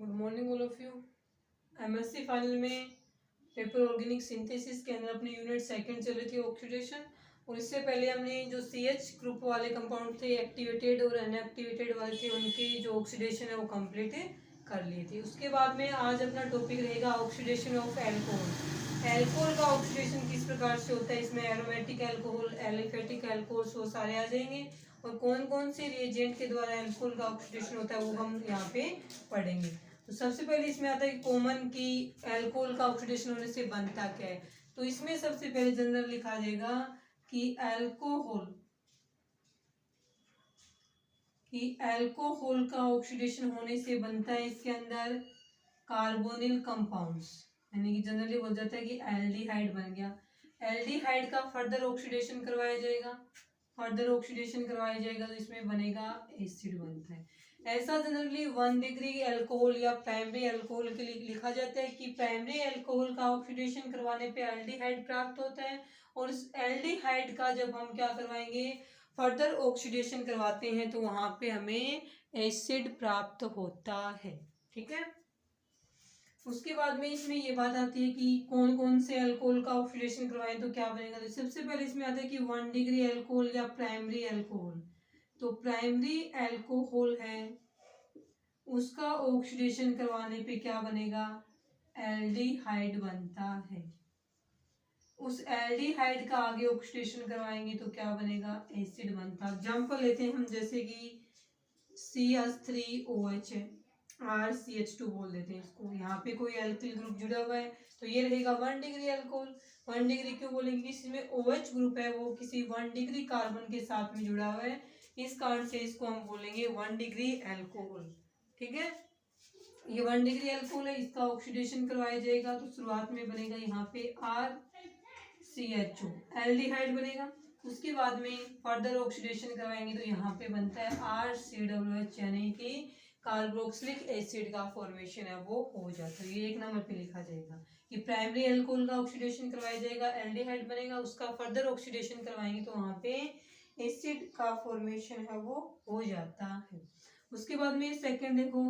Good morning all of you. MSc final में paper organic synthesis के अंदर अपनी यूनिट सेकंड चल रही थी ऑक्सीडेशन, और इससे पहले हमने जो सीएच ग्रुप वाले कंपाउंड थे एक्टिवेटेड और अनएक्टिवेटेड वाले थे उनकी जो ऑक्सीडेशन है वो कंप्लीट कर ली थी। उसके बाद में आज अपना टॉपिक रहेगा ऑक्सीडेशन ऑफ एल्कोहल। एल्कोहल का ऑक्सीडेशन किस प्रकार से होता है, इसमें एरोमेटिक एल्कोहल, एलिफेटिक एल्कोहल वो सारे आ जाएंगे, और कौन कौन से रिएजेंट के द्वारा एल्कोहल का ऑक्सीडेशन होता है वो हम यहाँ पे पढ़ेंगे। तो सबसे पहले इसमें आता है कॉमन की एल्कोहल का ऑक्सीडेशन होने से बनता क्या है। तो इसमें सबसे पहले जनरल लिखा जाएगा कि एल्कोहल का ऑक्सीडेशन होने से बनता है इसके अंदर कार्बोनिल कंपाउंड्स, यानी कि जनरली बोल जाता है कि एल्डिहाइड बन गया। एल्डिहाइड का फर्दर ऑक्सीडेशन करवाया जाएगा, तो इसमें बनेगा एसिड बनता है। ऐसा जनरली 1 डिग्री अल्कोहल या प्राइमरी अल्कोहल के लिए लिखा जाता है कि प्राइमरी अल्कोहल का ऑक्सीडेशन करवाने पे एल्डिहाइड प्राप्त होता है, और इस एल्डिहाइड का जब हम क्या करवाएंगे फर्दर ऑक्सीडेशन करवाते हैं तो वहां पे हमें एसिड प्राप्त होता है। ठीक है। उसके बाद में इसमें ये बात आती है कि कौन कौन से अल्कोहल का ऑक्सीडेशन करवाएं तो क्या बनेगा। तो सबसे पहले इसमें आता है कि 1 डिग्री अल्कोहल या प्राइमरी अल्कोहल। तो प्राइमरी अल्कोहल है उसका ऑक्सीडेशन करवाने पे क्या बनेगा, एल्डिहाइड बनता है। उस एल्डिहाइड का आगे ऑक्सीडेशन करवाएंगे तो क्या बनेगा, एसिड बनता। एग्जांपल लेते हैं हम, जैसे कि CH3OH है, RCH2 बोल देते हैं इसको, यहाँ पे कोई एल्किल ग्रुप जुड़ा हुआ है तो ये रहेगा 1 डिग्री अल्कोहल। 1 डिग्री क्यों बोलेंगे, इसमें OH ग्रुप है वो किसी 1 डिग्री कार्बन के साथ में जुड़ा हुआ है, इस कारण से इसको हम बोलेंगे 1 डिग्री अल्कोहल। ठीक है, ये 1 डिग्री अल्कोहल है, इसका ऑक्सीडेशन करवाया जाएगा तो शुरुआत में बनेगा यहाँ पे RCHO एल्डिहाइड बनेगा। उसके बाद में फर्दर ऑक्सीडेशन करवाएंगे तो यहाँ पे बनता है RCOH, यानी कि कार्बोक्सिलिक एसिड का फॉर्मेशन है वो हो जाता है। ये 1 नंबर पे लिखा जाएगा कि प्राइमरी अल्कोहल का ऑक्सीडेशन करवाया जाएगा, एल्डिहाइड बनेगा, उसका फर्दर ऑक्सीडेशन करवाएंगे तो वहाँ पे एसिड का फॉर्मेशन है वो हो जाता है। उसके बाद में सेकेंड देखो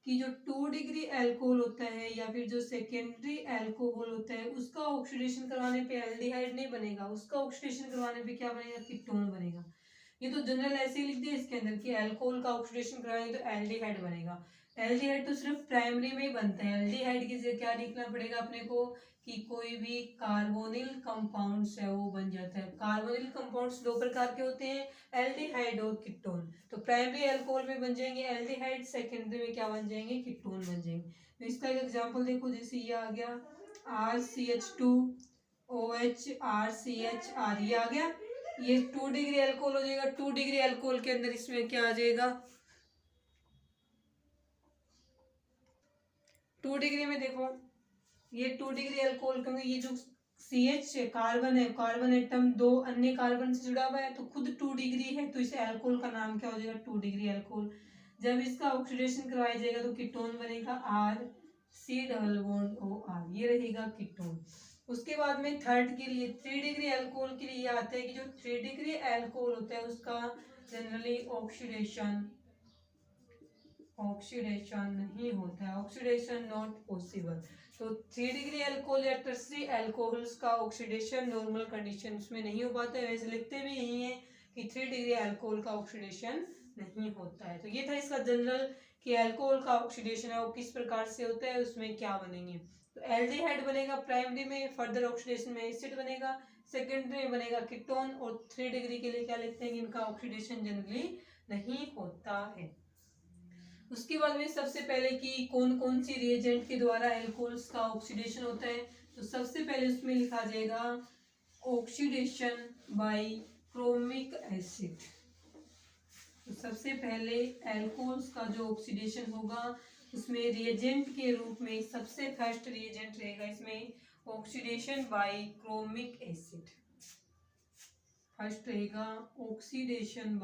कि जो 2 डिग्री अल्कोहल होता है या फिर जो सेकेंडरी अल्कोहल होता है उसका ऑक्सीडेशन करवाने पे एल्डिहाइड नहीं बनेगा, उसका ऑक्सीडेशन करवाने पे क्या बनेगा, कीटोन बनेगा। ये तो जनरल ऐसे ही लिख दिया इसके अंदर कि अल्कोहल का ऑक्सीडेशन कराएंगे तो एल्डिहाइड बनेगा। एल्डिहाइड तो सिर्फ प्राइमरी में ही बनता है। एल्डिहाइड की जगह क्या लिखना पड़ेगा अपने को कि कोई भी कार्बोनिल कंपाउंड्स है वो बन जाता है। कार्बोनिल कंपाउंड्स 2 प्रकार के होते हैं, एल्डिहाइड और कीटोन। तो प्राइमरी अल्कोहल में बन जाएंगे एल्डिहाइड, सेकेंडरी में क्या बन जाएंगे, कीटोन बन जाएंगे। तो इसका एक एग्जांपल देखो, जैसे ये आ गया RCH2OH RCHR, ये आ गया, ये 2 डिग्री अल्कोहल हो जाएगा। 2 डिग्री अल्कोहल के अंदर इसमें क्या आ जाएगा, 2 डिग्री में देखो ये 2 डिग्री अल्कोहल, क्योंकि ये जो CH कार्बन है, कार्बन एटम 2 अन्य कार्बन से जुड़ा हुआ है तो खुद 2 डिग्री है, तो इस अल्कोहल का नाम क्या हो जाएगा, 2 डिग्री अल्कोहल। जब इसका ऑक्सीडेशन करवाया जाएगा तो कीटोन बनेगा RC≡OR, ये रहेगा कीटोन। उसके बाद में थर्ड के लिए 3 डिग्री अल्कोहल के लिए आता है कि जो 3 डिग्री अल्कोहल होता है उसका जनरली ऑक्सीडेशन नहीं होता है, ऑक्सीडेशन नॉट पॉसिबल। तो 3 डिग्री अल्कोहल या टर्सरी अल्कोहल्स का ऑक्सीडेशन नॉर्मल कंडीशंस में नहीं हो पाता है। वैसे लिखते भी यही है कि 3 डिग्री अल्कोहल का ऑक्सीडेशन नहीं होता है। तो ये था इसका जनरल कि अल्कोहल का ऑक्सीडेशन है वो किस प्रकार से होता है, उसमें क्या बनेंगे। तो एल्डिहाइड बनेगा प्राइमरी में, फर्दर ऑक्सीडेशन में एसिड बनेगा, सेकेंडरी में बनेगा कीटोन, और 3 डिग्री के लिए क्या लिखते हैं कि इनका ऑक्सीडेशन जनरली नहीं होता है। उसके बाद में सबसे पहले कि कौन कौन सी रिएजेंट के द्वारा अल्कोहल्स का ऑक्सीडेशन होता है, तो सबसे पहले उसमें लिखा जाएगा ऑक्सीडेशन बाय क्रोमिक एसिड। तो सबसे पहले अल्कोहल्स का जो ऑक्सीडेशन होगा उसमें रिएजेंट के रूप में सबसे फर्स्ट रिएजेंट रहेगा इसमें oxidation by chromic acid. First रहेगा oxidation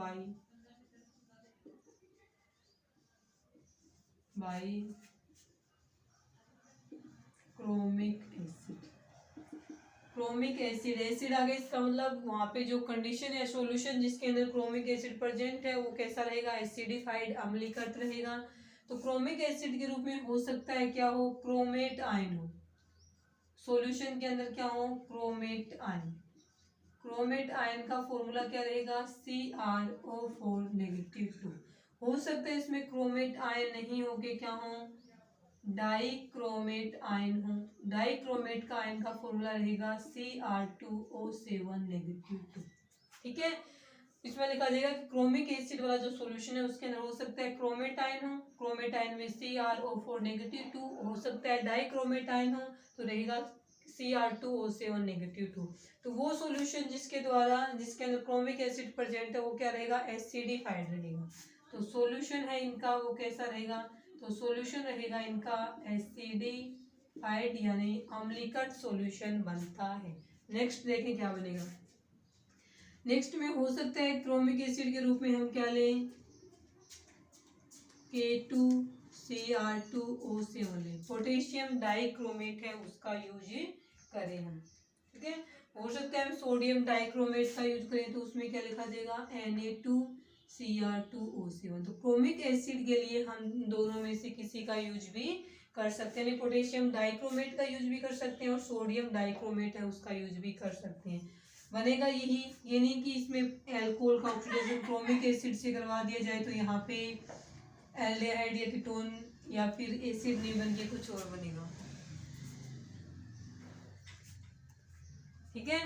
by chromic acid. Chromic acid, acid आ गया, इसका मतलब वहां पे जो कंडीशन है सॉल्यूशन जिसके अंदर क्रोमिक एसिड प्रेजेंट है वो कैसा रहेगा, एसिडिफाइड अम्लीकृत रहेगा। तो क्रोमिक एसिड के रूप में हो सकता है क्या हो, क्रोमेट आयन हो, सॉल्यूशन के अंदर क्या हो, क्रोमेट आयन। क्रोमेट आयन का फॉर्मूला क्या रहेगा, CrO4 नेगेटिव 2। हो सकता है इसमें क्रोमेट आयन नहीं होके क्या हो, डाइक्रोमेट आयन हो। डाइक्रोमेट का आयन का फॉर्मूला रहेगा Cr2O7 नेगेटिव 2। ठीक है, इसमें लिखा जाएगा कि क्रोमिक एसिड वाला जो सॉल्यूशन है उसके अंदर हो सकता है क्रोमेट आयन हो, क्रोमेट आयन में CrO4 नेगेटिव 2, हो सकता है डाइक्रोमेट आयन हो तो रहेगा Cr2O7 नेगेटिव 2। तो वो सॉल्यूशन जिसके अंदर क्रोमिक एसिड प्रेजेंट है वो क्या रहेगा, एसिडिफाइड रहेगा। तो सॉल्यूशन है इनका वो कैसा रहेगा, तो सॉल्यूशन रहेगा इनका एसिडिफाइड यानी अम्लीकट सॉल्यूशन बनता है। नेक्स्ट देखें क्या बनेगा। नेक्स्ट में हो सकता है क्रोमिक एसिड के रूप में हम क्या लें, K2Cr2O7 लें। पोटेशियम डाइक्रोमेट है उसका यूज करें हम। ठीक है, हो सकता है हम सोडियम डाइक्रोमेट का यूज करें तो उसमें क्या लिखा जाएगा, Na2Cr2O7। तो क्रोमिक एसिड के लिए हम दोनों में से किसी का यूज भी कर सकते हैं, पोटेशियम डाइक्रोमेट का यूज भी कर सकते हैं और सोडियम डाइक्रोमेट है उसका यूज भी कर सकते हैं। बनेगा यही, ये नहीं कि इसमें एल्कोहल का ऑक्सीडेशन क्रोमिक एसिड से करवा दिया जाए तो यहाँ पे एल्डिहाइड या कीटोन या फिर एसिड नहीं बन के कुछ और बनेगा। ठीक है,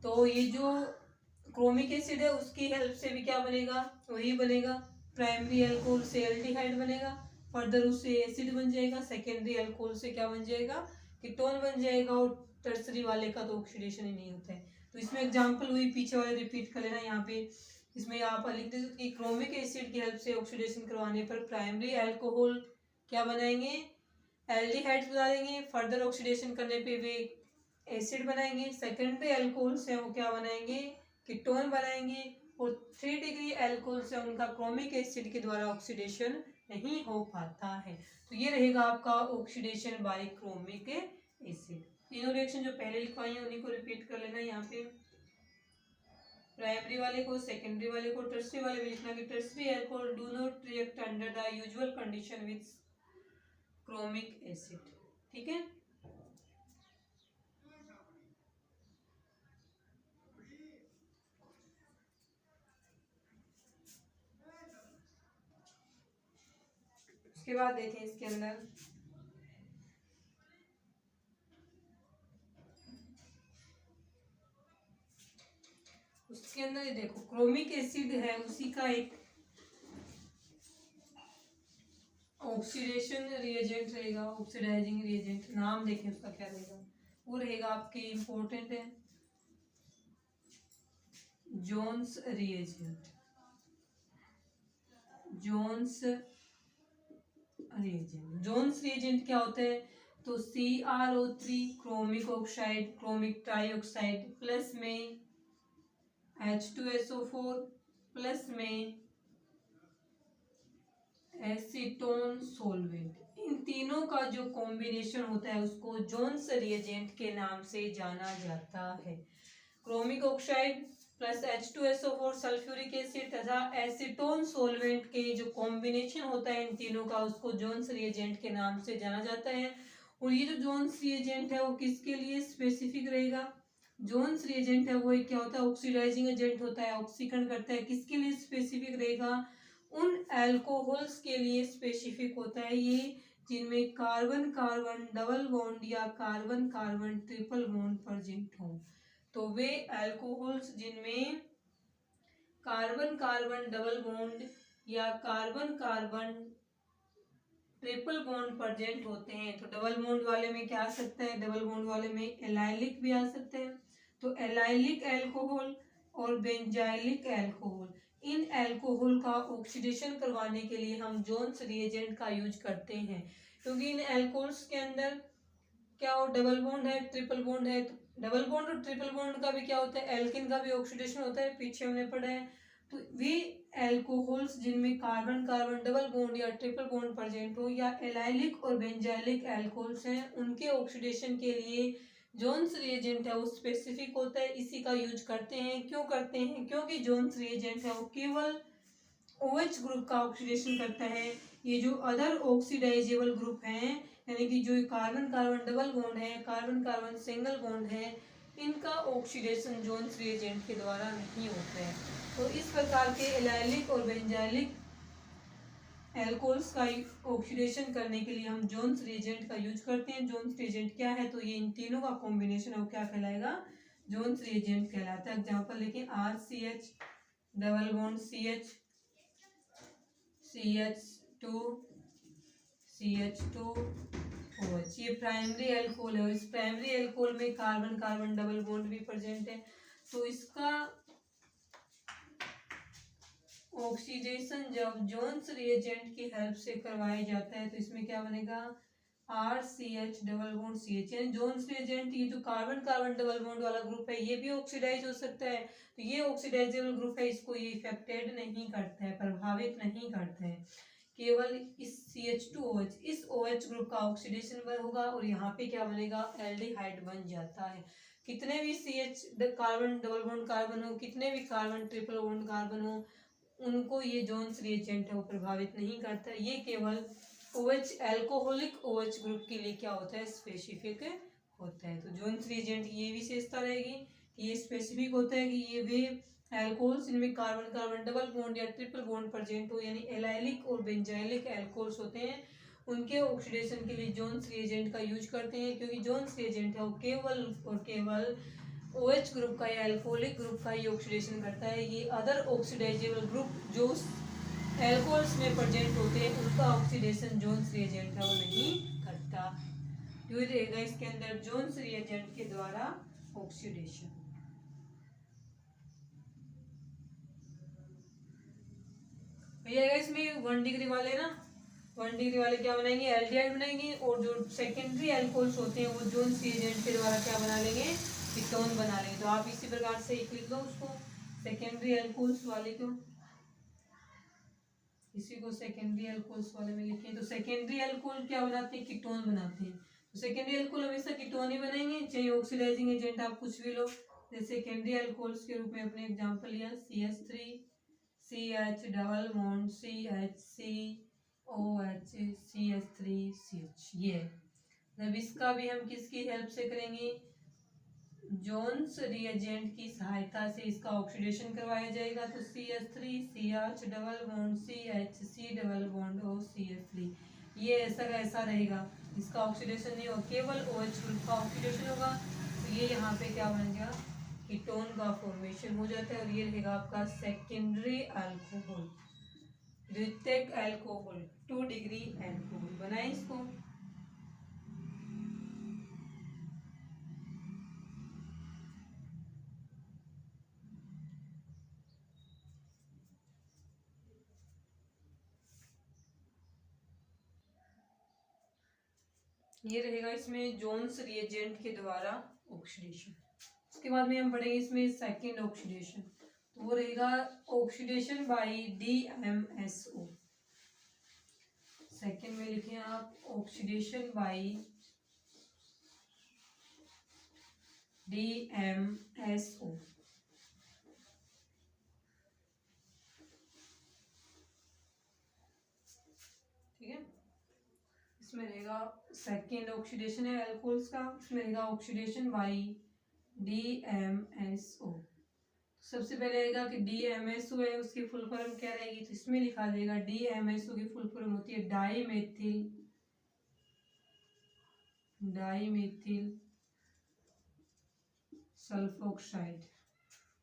तो ये जो क्रोमिक एसिड है उसकी हेल्प से भी क्या बनेगा, वही बनेगा, प्राइमरी एल्कोहल से एल्डिहाइड बनेगा, फर्दर उससे एसिड बन जाएगा, सेकेंडरी एल्कोहल से क्या बन जाएगा, कीटोन बन जाएगा, और टर्सरी वाले का तो ऑक्सीडेशन ही नहीं होता है। तो इसमें एग्जांपल हुई, पीछे वाले रिपीट कर लेना। यहाँ पे इसमें आप लिख दे कि क्रोमिक एसिड की हेल्प से ऑक्सीडेशन करवाने पर प्राइमरी एल्कोहल क्या बनाएंगे, एल्डिहाइड्स बना देंगे, फर्दर ऑक्सीडेशन करने पे वे एसिड बनाएंगे, सेकेंडरी अल्कोहल से वो क्या बनाएंगे, कीटोन बनाएंगे, और 3 डिग्री अल्कोहल से उनका क्रोमिक एसिड के द्वारा ऑक्सीडेशन नहीं हो पाता है। तो ये रहेगा आपका ऑक्सीडेशन बाय क्रोमिक एसिड। तीनों रिएक्शन जो पहले लिखवाई है उन्हीं को रिपीट कर लेना। यहाँ पे प्राइमरी वाले को, सेकेंडरी वाले को, टर्सरी वाले में लिखना कि tertiary alcohol do not react under the usual condition with chromic acid. ठीक है, उसके बाद देखें इसके अंदर उसके अंदर ये देखो क्रोमिक एसिड है उसी का एक ऑक्सीडेशन रिएजेंट रहेगा, ऑक्सीडाइजिंग रिएजेंट, नाम देखें उसका क्या रहेगा, वो रहेगा आपके इंपॉर्टेंट है, Jones reagent. Jones reagent, Jones reagent क्या होता है, तो CrO3 chromic oxide, chromic trioxide plus में H2SO4 प्लस में एसीटोन सोलवेंट, इन तीनों का जो कॉम्बिनेशन होता है उसको जोन्स रिएजेंट के नाम से जाना जाता है। Chromic oxide plus H2SO4 sulphuric acid तथा एसीटोन सोलवेंट के जो कॉम्बिनेशन होता है इन तीनों का उसको जोन्स रिएजेंट के नाम से जाना जाता है। और ये जो जोन्स रिएजेंट है वो किसके लिए स्पेसिफिक रहेगा, जोन्स रिएजेंट है वो क्या होता है, ऑक्सीडाइजिंग एजेंट होता है, ऑक्सीकरण करता है, किसके लिए स्पेसिफिक रहेगा, उन एल्कोहल्स के लिए स्पेसिफिक होता है ये जिनमें कार्बन कार्बन डबल बॉन्ड या carbon carbon triple bond present हो। तो वे एल्कोहल्स जिनमें कार्बन कार्बन डबल बॉन्ड या carbon carbon triple bond present होते हैं। तो डबल बॉन्ड वाले में क्या आ सकता है, डबल बॉन्ड वाले में एलाइलिक भी आ सकते हैं। तो एलाइलिक अल्कोहल और बेंजाइलिक अल्कोहल, इन अल्कोहल का ऑक्सीडेशन करवाने के लिए हम जोन्स रिएजेंट का यूज करते हैं, क्योंकि इन अल्कोहल्स के अंदर क्या हो, डबल बॉन्ड है, ट्रिपल बॉन्ड है। तो डबल बॉन्ड और ट्रिपल बॉन्ड का भी क्या होता है, एल्किन का भी ऑक्सीडेशन होता है, पीछे हमने पढ़ा है। तो वे एल्कोहल्स जिनमें कार्बन कार्बन डबल बॉन्ड या ट्रिपल बॉन्ड प्रेजेंट हो या एलाइलिक और बेंजाइलिक अल्कोहल्स हैं, उनके ऑक्सीडेशन के लिए जोन्स रिएजेंट है वो स्पेसिफिक होता है, इसी का यूज करते हैं। क्यों करते हैं, क्योंकि जोन्स रिएजेंट है वो केवल OH ग्रुप का ऑक्सीडेशन करता है। ये जो अदर ऑक्सीडाइजेबल ग्रुप हैं, यानी कि जो कार्बन कार्बन डबल बॉन्ड है, कार्बन कार्बन सिंगल बॉन्ड है, इनका ऑक्सीडेशन जोन्स रिएजेंट के द्वारा नहीं होता है। तो इस प्रकार के एलाइलिक और बेंजाइलिक एल्कोहल्स का ऑक्सीडेशन करने के लिए हम जोन्स रिएजेंट का यूज करते हैं। जोन्स रिएजेंट क्या है? तो ये इन तीनों का कॉम्बिनेशन है, क्या कहलाएगा? जोन्स रिएजेंट कहलाता है। एग्जांपल देखिए, RCH double bond CH, CH2 CH2 OH, ये प्राइमरी एल्कोहल है। और इस प्राइमरी एल्कोहल में कार्बन कार्बन डबल बॉन्ड भी प्रेजेंट है। तो इसका ऑक्सीडेशन जब जोन्स रिएजेंट की हेल्प से करवाया जाता है तो इसमें क्या बनेगा? RCH डबल बॉन्ड CH, यानी जोन्स रिएजेंट, ये जो कार्बन कार्बन डबल बॉन्ड वाला ग्रुप है ये भी ऑक्सीडाइज हो सकता है। तो ये ऑक्सीडाइजेबल ग्रुप है, इसको ये इफेक्टेड नहीं करता है, प्रभावित नहीं करता है। केवल इस CH2OH, इस OH ग्रुप का ऑक्सीडेशन होगा और यहाँ पे क्या बनेगा? एल्डिहाइड बन जाता है। कितने भी CH carbon double bond carbon हो, कितने भी कार्बन ट्रिपल बॉन्ड कार्बन हो, उनको ये जोन्स रिएजेंट है वो प्रभावित नहीं करता। ये केवल OH एल्कोहलिक OH ग्रुप के लिए क्या होता है? स्पेसिफिक होता है। तो जोन्स रिएजेंट की ये विशेषता रहेगी कि ये स्पेसिफिक होता है कि ये वे एल्कोहल्स इनमें कार्बन कार्बन डबल बॉन्ड या ट्रिपल बॉन्ड प्रेजेंट हो, यानी एलाइलिक और बेंजाइलिक एल्कोहल्स होते हैं, उनके ऑक्सीडेशन के लिए जोन्स रिएजेंट का यूज करते हैं। क्योंकि जोन्स रिएजेंट है वो केवल और केवल OH ग्रुप का या अल्कोहलिक ग्रुप का ही ऑक्सीडेशन करता है। ये अदर ऑक्सीडाइजेबल ग्रुप जो एल्कोहल्स में प्रेजेंट होते हैं उनका ऑक्सीडेशन जोन्स रिएजेंट है वो नहीं करता। जो रहेगा इसके अंदर जोन्स रिएजेंट के द्वारा ऑक्सीडेशन। भैया इसमें 1 डिग्री वाले ना, 1 डिग्री वाले क्या बनाएंगे? एल्डिहाइड बनाएंगे। और जो सेकेंडरी एल्कोहल्स होते हैं वो जोन्स रिएजेंट के द्वारा क्या बना लेंगे? कीटोन बना लेंगे। तो आप इसी प्रकार से एक लिख लो उसको, सेकेंडरी एल्कोहल्स वाले को, इसी को सेकेंडरी एल्कोहल्स वाले में लिखें। तो सेकेंडरी एल्कोहल क्या बनाते हैं? कीटोन बनाते हैं। तो सेकेंडरी एल्कोहल हमेशा कीटोन ही बनेंगे, चाहे ऑक्सीडाइजिंग एजेंट आप कुछ भी लो। जैसे सेकेंडरी एल्कोहल्स के रूप में अपने एग्जांपल लिया CH3 CH double bond CH3OH CH3CH, ये है। जब इसका भी हम किसकी हेल्प से करेंगे? जोन्स रिएजेंट की सहायता से इसका ऑक्सीडेशन करवाया जाएगा। तो CH3 CH double bond CH C double bond O CH3, ये ऐसा का ऐसा रहेगा, इसका ऑक्सीडेशन नहीं होगा, केवल OH ग्रुप का ऑक्सीडेशन होगा। तो ये यहाँ पे क्या बन गया? कीटोन का फॉर्मेशन हो जाता है। और ये रहेगा आपका सेकेंडरी अल्कोहल, द्वितीयक अल्कोहल, 2 डिग्री अल्कोहल बनाए इसको। ये रहेगा इसमें जोन्स रिएजेंट के द्वारा ऑक्सीडेशन। उसके बाद में हम पढ़ेंगे इसमें सेकंड ऑक्सीडेशन, तो वो रहेगा ऑक्सीडेशन बाय DMSO। सेकंड में लिखें आप ऑक्सीडेशन बाय DMSO। ठीक है, इसमें रहेगा सेकेंड ऑक्सीडेशन है अल्कोहल्स का, इसमें रहेगा ऑक्सीडेशन बाय DMSO। सबसे पहले रहेगा कि DMSO है, उसकी फुल फॉर्म क्या रहेगी? तो इसमें लिखा जाएगा DMSO की फुल फॉर्म होती है डाईमेथिल सल्फोक्साइड।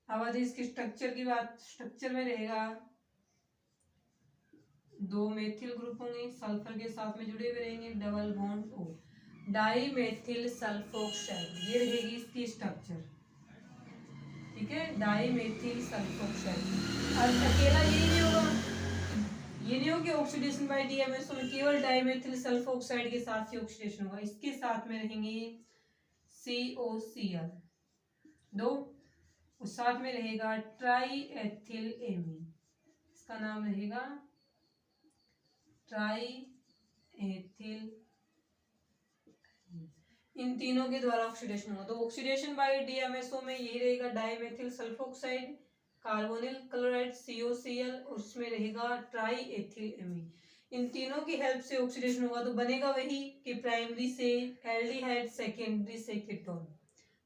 अब आते इसके स्ट्रक्चर की बात, स्ट्रक्चर में रहेगा 2 मेथिल ग्रुप होंगे, सल्फर के साथ में जुड़े हुए रहेंगे, double bond O, dimethyl sulphoxide, ये रहेगी इसकी स्ट्रक्चर। ठीक है, डाईमेथिल सल्फोक्साइड। अब अकेला यही नहीं होगा, ये नहीं हो कि ऑक्सीडेशन बाय DMSO में केवल डाईमेथिल सल्फोक्साइड के साथ ही ऑक्सीडेशन होगा, इसके साथ में रहेंगे COCl 2, और साथ में रहेगा ट्राईएथिल एमीन, इसका नाम रहेगा ट्राईएथिल। इन तीनों के द्वारा ऑक्सीडेशन होगा। तो ऑक्सीडेशन बाय DMSO में यही रहेगा dimethyl sulphoxide, carbonyl chloride COCl, और उसमें रहेगा ट्राई एथिल एमीन। इन तीनों की हेल्प से ऑक्सीडेशन होगा तो बनेगा वही कि प्राइमरी से एल्डिहाइड, सेकेंडरी से कीटोन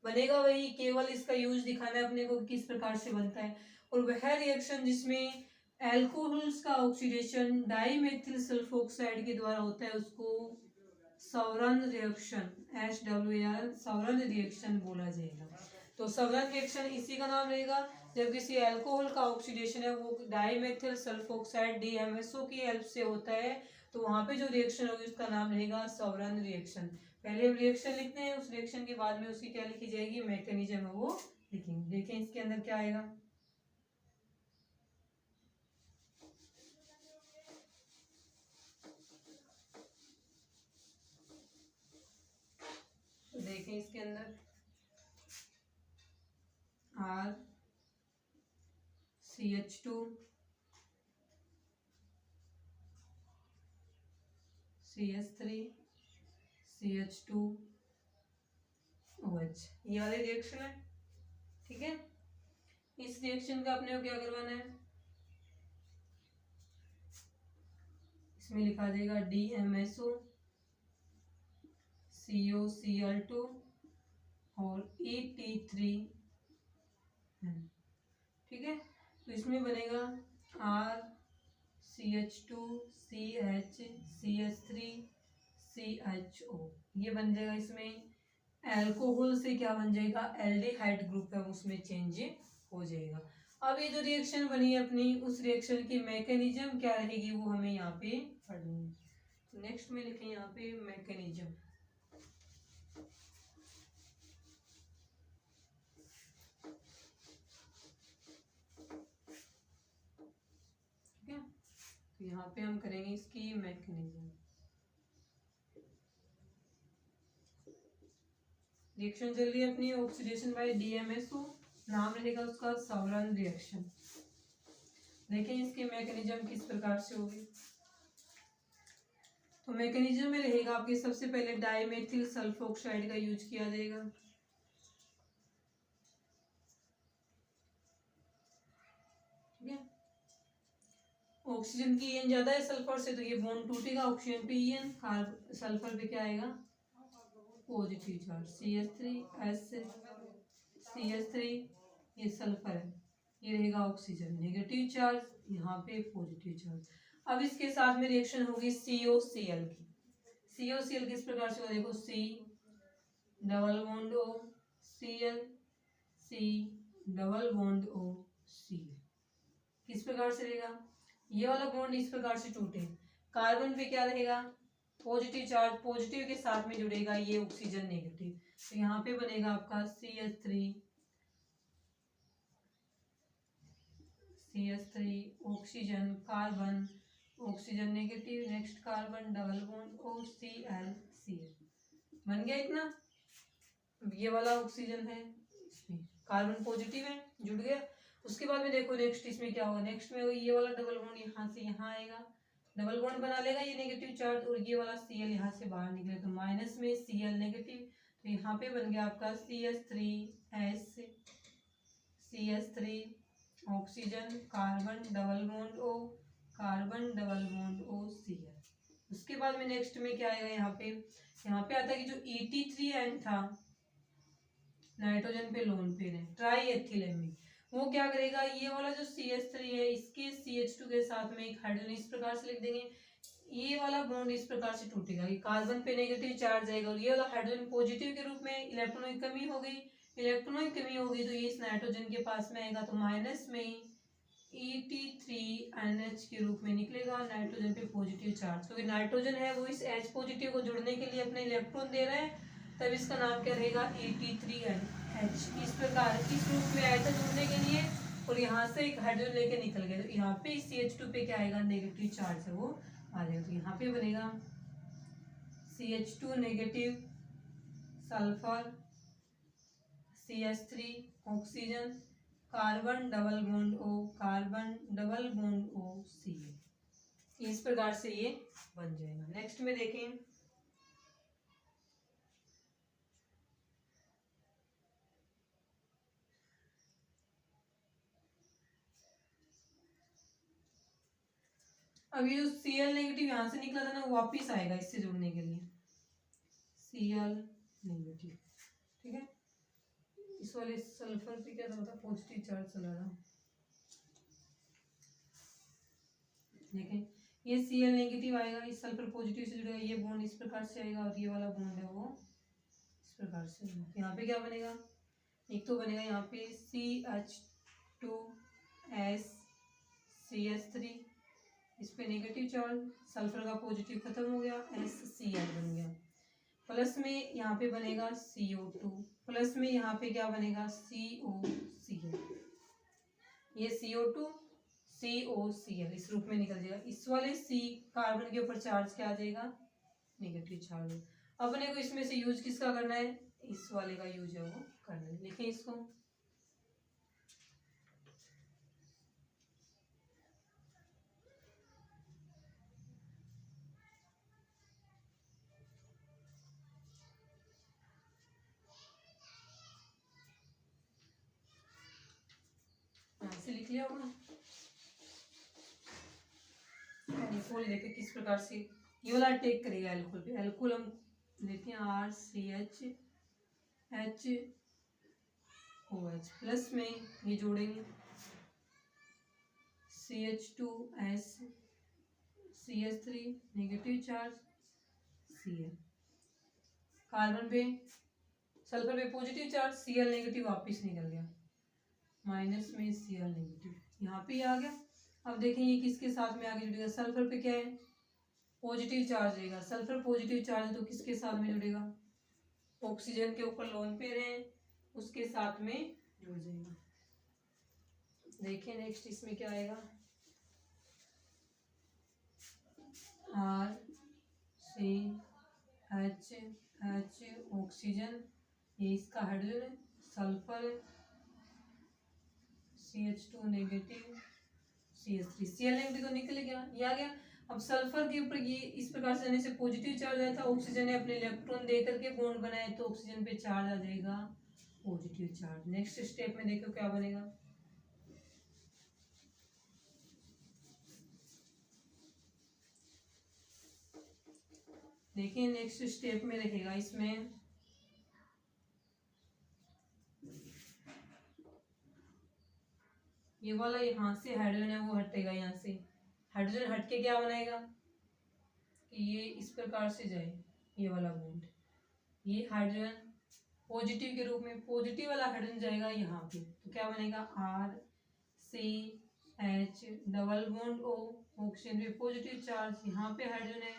बनेगा वही। केवल इसका यूज दिखाना है अपने को किस प्रकार से बनता है। और वह रिएक्शन जिसमें एल्कोहल्स का ऑक्सीडेशन डाइमेथिल सल्फोक्साइड के द्वारा होता है उसको सौरन रिएक्शन, SWR सौरन रिएक्शन बोला जाएगा। तो सौरन रिएक्शन इसी का नाम रहेगा। जब किसी अल्कोहल का ऑक्सीडेशन है वो डाइमेथिल सल्फोक्साइड DMSO की हेल्प से होता है, तो वहां पे जो रिएक्शन होगी उसका नाम रहेगा सौरन रिएक्शन। पहले हम रिएक्शन लिखते हैं, उस रिएक्शन के बाद में उसकी क्या लिखी जाएगी, मैकेनिज्म है वो लिखेंगे। देखें इसके अंदर क्या आएगा। तो देखें इसके अंदर RCH2 CH3 CH2 OH, ये वाली रिएक्शन है। ठीक है, इस रिएक्शन का अपने को क्या करवाना है, इसमें लिखा जाएगा DMSO COCl2 और ET3। ठीक है, तो इसमें बनेगा RCH2 CH CH3 CHO, ये बन जाएगा। इसमें अल्कोहल से क्या बन जाएगा, एल्डिहाइड ग्रुप है उसमें चेंज हो जाएगा। अब ये जो रिएक्शन बनी है अपनी, उस रिएक्शन की मैकेनिज्म क्या रहेगी वो हमें यहाँ पे पढ़नी है। तो नेक्स्ट में लिखें यहाँ पे मैकेनिज्म। ठीक है, तो यहाँ पे हम करेंगे इसकी मैकेनिज्म। रिएक्शन चल रही है अपनी ऑक्सीडेशन बाय DMSO, नाम रहेगा उसका सौरन रिएक्शन। देखें इसके मैकेनिज्म किस प्रकार से होगी। तो मैकेनिज्म में रहेगा आपके सबसे पहले डाइमेथिल सल्फोक्साइड का यूज किया जाएगा। ठीक है, ऑक्सीजन की ईएन ज्यादा है सल्फर से, तो ये बॉन्ड टूटेगा, ऑक्सीजन पे ईएन, सल्फर पे क्या आएगा, पॉजिटिव चार्ज CH3 ये सल्फर है, ये रहेगा ऑक्सीजन नेगेटिव चार्ज, यहाँ पे पॉजिटिव चार्ज। अब इसके साथ में रिएक्शन होगी COCl की। COCl किस प्रकार से होगा, देखो C double bond O Cl, C double bond O Cl, किस प्रकार से रहेगा, ये वाला बॉन्ड इस प्रकार से टूटे, कार्बन पे क्या रहेगा, पॉजिटिव चार्ज, पॉजिटिव के साथ में जुड़ेगा ये ऑक्सीजन नेगेटिव, तो यहाँ पे बनेगा आपका CH3 oxygen, carbon, oxygen negative, next carbon double bond OCl बन गया इतना। ये वाला ऑक्सीजन है, इसमें कार्बन पॉजिटिव है, जुड़ गया। उसके बाद में देखो नेक्स्ट इसमें क्या होगा, नेक्स्ट में ये वाला डबल बॉन्ड यहाँ से यहाँ आएगा, डबल बॉन्ड बना लेगा ये नेगेटिव चार्ज, और ये वाला Cl यहाँ से बाहर निकलेगा, तो माइनस में Cl नेगेटिव, तो यहाँ पे बन गया आपका CH3 oxygen, carbon double bond O, carbon double bond O Cl। उसके बाद में नेक्स्ट में क्या आएगा, यहाँ पे आता है कि जो ET3N था, नाइट्रोजन पे लोन पेयर है, ट्राई एथिल एमीन, वो क्या करेगा, ये वाला जो CH3 है इसके CH2 के साथ में एक हाइड्रोजन इस प्रकार से लिख देंगे, ये वाला बॉन्ड इस प्रकार से टूटेगा, ये कार्बन पे नेगेटिव चार्ज आएगा, और ये वाला हाइड्रोजन पॉजिटिव के रूप में, इलेक्ट्रॉनों की कमी हो गई, इलेक्ट्रॉनों की कमी होगी तो ये इस नाइट्रोजन के पास में आएगा, तो माइनस में ET3NH के रूप में निकलेगा, नाइट्रोजन पे पॉजिटिव चार्ज, क्योंकि नाइट्रोजन है वो इस H पॉजिटिव को जुड़ने के लिए अपने इलेक्ट्रॉन दे रहा है, तब इसका नाम क्या रहेगा, ET3NH। इस प्रकार इस रूप में आया था जुड़ने के लिए, और यहाँ से एक हाइड्रोजन लेके निकल गया, तो यहाँ पे CH2 पे क्या आएगा, नेगेटिव चार्ज है वो आ जाएगा, तो यहाँ पे बनेगा CH2 negative sulphur, CH3 oxygen, carbon double bond O, carbon double bond O Cl, इस प्रकार से ये बन जाएगा। नेक्स्ट में देखें, अब ये जो Cl नेगेटिव यहाँ से निकला था ना, वो वापिस आएगा इससे जुड़ने के लिए, Cl नेगेटिव। ठीक है, इस वाले सल्फर पे क्या था, पॉजिटिव चार्ज चला रहा। देखें, ये Cl नेगेटिव आएगा, इस सल्फर पॉजिटिव से जुड़ेगा, ये बॉन्ड इस प्रकार से आएगा और ये वाला बॉन्ड है वो इस प्रकार से। यहाँ पे क्या बनेगा, एक तो बनेगा यहाँ पे CH2SCH3, इस पे नेगेटिव चार्ज, सल्फर का पॉजिटिव खत्म हो गया, SCl बन गया। प्लस में यहाँ पे बनेगा CO2, प्लस में यहाँ पे क्या बनेगा COCl, ये CO2 COCl इस रूप में निकल जाएगा। इस वाले C कार्बन के ऊपर चार्ज क्या आ जाएगा, नेगेटिव चार्ज। अपने को इसमें से यूज किसका करना है, इस वाले का यूज है वो करना है। लिखें इसको, ऐसे लिख लिया होगा। एल्कोहल देखे किस प्रकार से ये वाला टेक करेगा एल्कोहल पे। एल्कोहल हम लेते हैं RCHHOH, प्लस में ये जोड़ेंगे CH2SCH3 negative charge Cl, carbon पे सल्फर पे पॉजिटिव चार्ज, Cl नेगेटिव वापिस निकल गया, माइनस में Cl नेगेटिव यहाँ पे आ गया। अब देखें ये किसके साथ में आगे जुड़ेगा, सल्फर पे क्या है, पॉजिटिव चार्ज रहेगा, सल्फर पॉजिटिव चार्ज है तो किसके साथ में जुड़ेगा, ऑक्सीजन के ऊपर लोन पेयर है उसके साथ में जुड़ जाएगा। देखिए नेक्स्ट इसमें क्या आएगा, RCH ऑक्सीजन, ये इसका हाइड्रोजन है, sulphur CH2 negative CH3, Cl negative तो निकल गया, ये आ गया। अब सल्फर के ऊपर ये इस प्रकार से जाने से पॉजिटिव चार्ज आया था, ऑक्सीजन ने अपने इलेक्ट्रॉन दे करके बॉन्ड बनाए तो ऑक्सीजन पे चार्ज आ जाएगा पॉजिटिव चार्ज। नेक्स्ट स्टेप में देखो क्या बनेगा, देखिए नेक्स्ट स्टेप में रहेगा इसमें ये वाला यहाँ से हाइड्रोजन है वो हटेगा, यहाँ से हाइड्रोजन हट के क्या बनाएगा कि ये इस प्रकार से जाए, ये वाला बॉन्ड, ये हाइड्रोजन पॉजिटिव के रूप में, पॉजिटिव वाला हाइड्रोजन जाएगा यहाँ पे तो क्या बनेगा RCH double bond O, oxygen पे पॉजिटिव चार्ज, यहाँ पे हाइड्रोजन है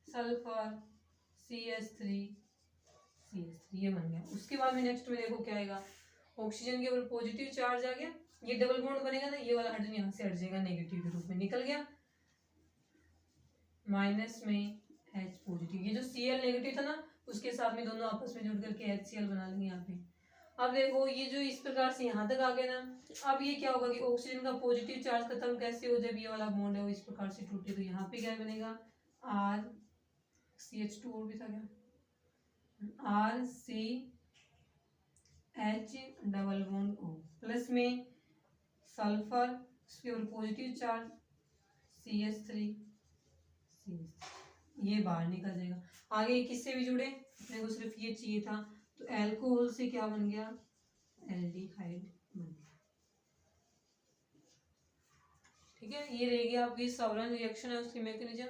सल्फर CH3 ये बन गया। उसके बाद में नेक्स्ट में देखो क्या आएगा, ऑक्सीजन के ऊपर पॉजिटिव चार्ज आ गया, ये डबल बॉन्ड बनेगा ना, ये वाला हाइड्रोजन यहाँ से हट जाएगा, नेगेटिव के रूप में निकल गया, माइनस में H पॉजिटिव, ये जो Cl नेगेटिव था ना उसके साथ में दोनों आपस में जुड़ करके HCl बना लेंगे यहाँ पे। अब देखो ये जो इस प्रकार से यहाँ तक आ गया ना, अब ये क्या होगा कि ऑक्सीजन का पॉजिटिव चार्ज खत्म कैसे हो, जब ये वाला बॉन्ड है वो इस प्रकार से टूटे तो यहाँ पे क्या बनेगा RCH2 और भी था क्या, RCH double bond O, plus में सल्फर उसके ऊपर पॉजिटिव चार्ज CH3 ये बाहर निकल जाएगा। आगे किससे भी जुड़े, अपने को सिर्फ ये चाहिए था तो अल्कोहल से क्या बन गया, एल्डिहाइड बन गया। ठीक है, ये रहेगी आपकी सॉल्वेंट रिएक्शन है उसकी मैकेनिज्म।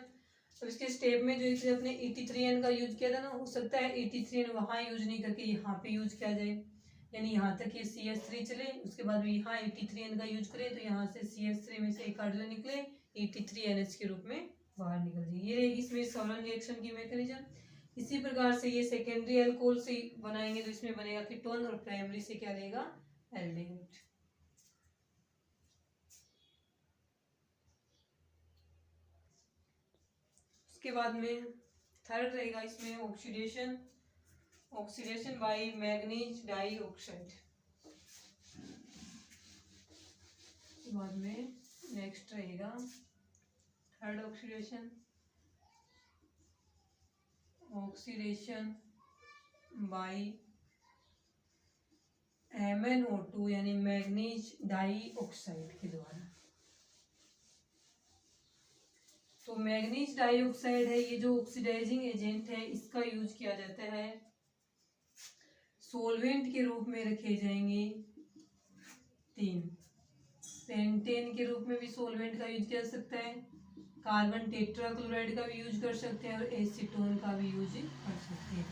अब इसके स्टेप में जो इसे अपने 83N का यूज किया था ना, हो सकता है 83N वहां यूज नहीं करके यहाँ पे यूज किया जाए, यानी यहाँ तक ये CH3 चले, उसके बाद में यहाँ 83N का यूज करें तो यहाँ से CH3 में से एक हाइड्रोजन निकले 83NH के रूप में बाहर निकल जाए। ये रहेगी इसमें सॉल्वेंट रिएक्शन की मैकेनिज्म। इसी प्रकार से ये सेकेंडरी अल्कोहल से बनाएंगे तो इसमें बनेगा कीटोन और प्राइमरी से क्या रहेगा, एल्डिहाइड। उसके बाद में थर्ड रहेगा इसमें oxidation, oxidation by manganese dioxide. बाद में नेक्स्ट रहेगा third oxidation, oxidation bye MnO2 यानी मैग्नीज डाइऑक्साइड के द्वारा। मैग्नीज डाइऑक्साइड है, ये जो ऑक्सीडाइजिंग एजेंट है, इसका यूज किया जाता है सोलवेंट के रूप में रखे जाएंगे 3। पेंटेन के रूप में भी सोलवेंट का यूज किया जा सकता है, कार्बन टेट्राक्लोराइड का भी यूज कर सकते हैं और एसीटोन का भी यूज कर सकते हैं।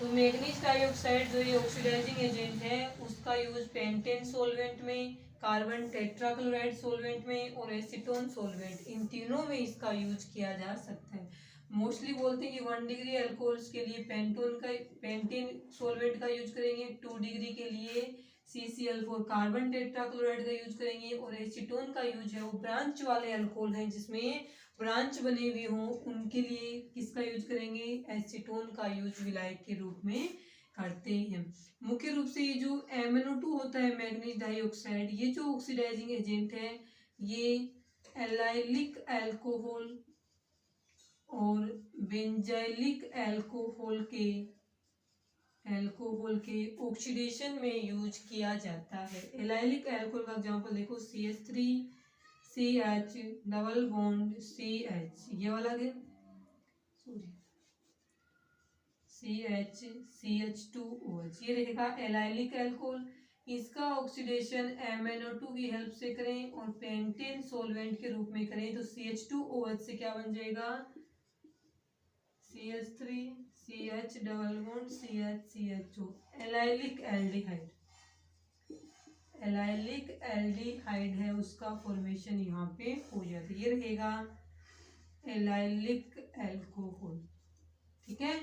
तो मैग्नीज डाइऑक्साइड जो ये ऑक्सीडाइजिंग एजेंट है उसका यूज पेंटेन सोलवेंट में, कार्बन टेट्राक्लोराइड सोलवेंट में और एसीटोन सोलवेंट, इन तीनों में इसका यूज किया जा सकता है। मोस्टली बोलते हैं कि 1 डिग्री अल्कोहल्स के लिए पेंटेन सोलवेंट का यूज करेंगे, 2 डिग्री के लिए CCl4 कार्बन टेट्राक्लोराइड का यूज करेंगे और एसीटोन का यूज है वो ब्रांच वाले अल्कोहल हैं जिसमें ब्रांच बने हुए हों, उनके लिए किसका यूज करेंगे, एसीटोन का यूज विलायक के रूप में करते हैं। मुख्य रूप से ये जो MnO2 होता है मैग्नीज डाइऑक्साइड, ये जो ऑक्सीडाइजिंग एजेंट है ये एलाइलिक अल्कोहल और बेंजाइलिक अल्कोहल के ऑक्सीडेशन में यूज किया जाता है। एलाइलिक अल्कोहल का एग्जांपल देखो CH3CH डबल बॉन्ड CH, ये वाला है सॉरी CH2OH, ये रहेगा एलाइलिक अल्कोहल। इसका ऑक्सीडेशन MnO2 की हेल्प से करें और पेंटेन सोलवेंट के रूप में करें तो CH2OH से क्या बन जाएगा, CH3CH double bond CH allylic aldehyde है, उसका फॉर्मेशन यहाँ पे हो जाता है, ये रहेगा एलाइलिक अल्कोहल। ठीक है,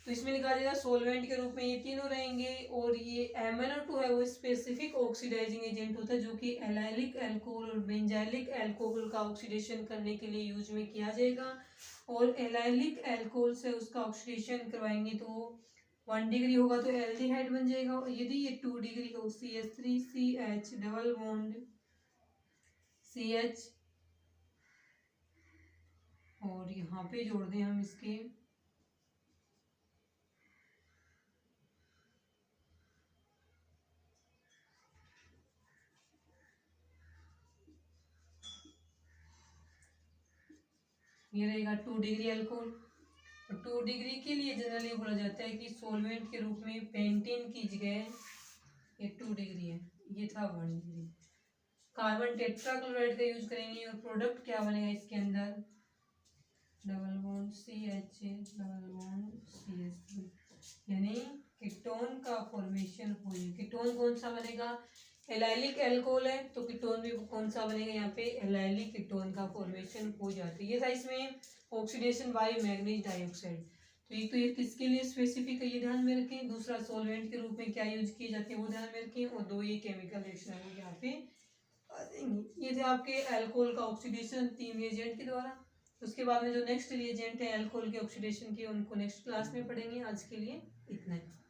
तो इसमें लिखा जाएगा सोलवेंट के रूप में ये तीनों रहेंगे और ये MnO2 है वो स्पेसिफिक ऑक्सीडाइजिंग एजेंट होता है जो कि एलाइलिक अल्कोहल और बेंजाइलिक अल्कोहल का ऑक्सीडेशन करने के लिए यूज में किया जाएगा और एलाइलिक अल्कोहल से उसका ऑक्सीडेशन करवाएंगे तो 1 डिग्री होगा तो एल्डिहाइड बन जाएगा और यदि ये 2 डिग्री हो CH3CH डबल बॉन्ड CH और यहाँ पे जोड़ दें हम इसके ये रहेगा 2 डिग्री अल्कोहल। 2 डिग्री के लिए जनरली बोला जाता है कि सोलवेंट के रूप में पेंटेन की जगह ये 2 डिग्री है, ये था 1 डिग्री। कार्बन टेट्राक्लोराइड का यूज करेंगे और प्रोडक्ट क्या बनेगा इसके अंदर, double bond CH double bond CH3, यानी कीटोन का फॉर्मेशन होगी। कीटोन कौन सा बनेगा, एलाइलिक अल्कोहल है तो कीटोन भी कौन सा बनेगा, यहाँ पे एलाइलिक कीटोन का फॉर्मेशन हो जाता है। ये था इसमें ऑक्सीडेशन बाय मैग्नीज डाइऑक्साइड। तो एक तो ये किसके लिए स्पेसिफिक है ये ध्यान में रखें, दूसरा सॉल्वेंट के रूप में क्या यूज किए जाते हैं वो ध्यान में रखें और 2 ये केमिकल रिएक्शन है यहाँ पे आ जाएंगे। ये थे आपके अल्कोहल का ऑक्सीडेशन 3 एजेंट के द्वारा। उसके बाद में जो नेक्स्ट रिएजेंट है अल्कोहल के ऑक्सीडेशन के, उनको नेक्स्ट क्लास में पढ़ेंगे। आज के लिए इतना है।